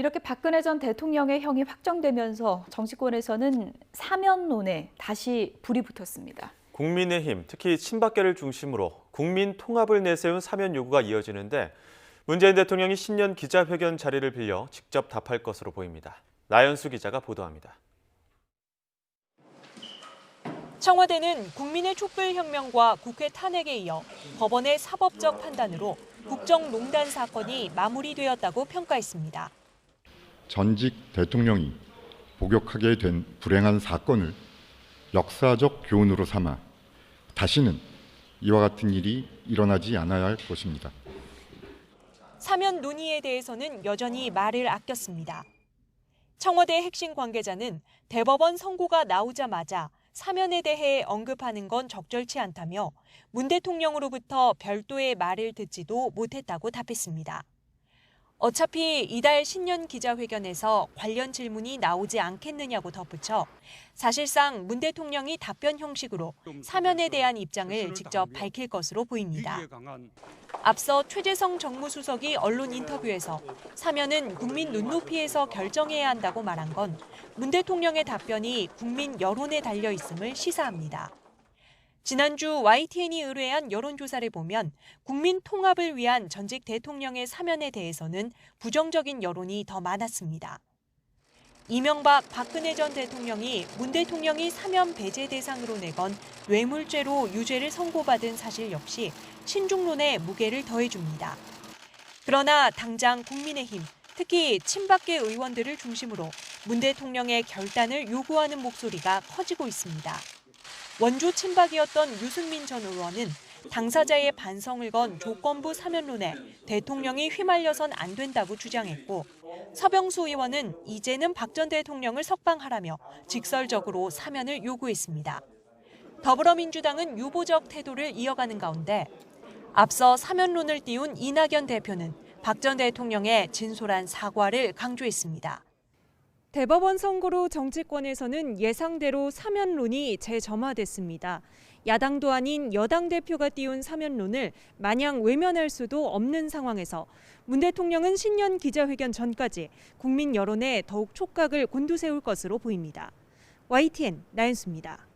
이렇게 박근혜 전 대통령의 형이 확정되면서 정치권에서는 사면론에 다시 불이 붙었습니다. 국민의힘, 특히 친박계를 중심으로 국민 통합을 내세운 사면 요구가 이어지는데 문재인 대통령이 신년 기자회견 자리를 빌려 직접 답할 것으로 보입니다. 나연수 기자가 보도합니다. 청와대는 국민의 촛불혁명과 국회 탄핵에 이어 법원의 사법적 판단으로 국정농단 사건이 마무리되었다고 평가했습니다. 전직 대통령이 복역하게 된 불행한 사건을 역사적 교훈으로 삼아 다시는 이와 같은 일이 일어나지 않아야 할 것입니다. 사면 논의에 대해서는 여전히 말을 아꼈습니다. 청와대 핵심 관계자는 대법원 선고가 나오자마자 사면에 대해 언급하는 건 적절치 않다며 문 대통령으로부터 별도의 말을 듣지도 못했다고 답했습니다. 어차피 이달 신년 기자회견에서 관련 질문이 나오지 않겠느냐고 덧붙여 사실상 문 대통령이 답변 형식으로 사면에 대한 입장을 직접 밝힐 것으로 보입니다. 앞서 최재성 정무수석이 언론 인터뷰에서 사면은 국민 눈높이에서 결정해야 한다고 말한 건 문 대통령의 답변이 국민 여론에 달려 있음을 시사합니다. 지난주 YTN이 의뢰한 여론조사를 보면 국민 통합을 위한 전직 대통령의 사면에 대해서는 부정적인 여론이 더 많았습니다. 이명박, 박근혜 전 대통령이 문 대통령이 사면 배제 대상으로 내건 뇌물죄로 유죄를 선고받은 사실 역시 친중론에 무게를 더해줍니다. 그러나 당장 국민의힘, 특히 친박계 의원들을 중심으로 문 대통령의 결단을 요구하는 목소리가 커지고 있습니다. 원조 친박이었던 유승민 전 의원은 당사자의 반성을 건 조건부 사면론에 대통령이 휘말려선 안 된다고 주장했고 서병수 의원은 이제는 박 전 대통령을 석방하라며 직설적으로 사면을 요구했습니다. 더불어민주당은 유보적 태도를 이어가는 가운데 앞서 사면론을 띄운 이낙연 대표는 박 전 대통령의 진솔한 사과를 강조했습니다. 대법원 선고로 정치권에서는 예상대로 사면론이 재점화됐습니다. 야당도 아닌 여당 대표가 띄운 사면론을 마냥 외면할 수도 없는 상황에서 문 대통령은 신년 기자회견 전까지 국민 여론에 더욱 촉각을 곤두세울 것으로 보입니다. YTN 나연수입니다.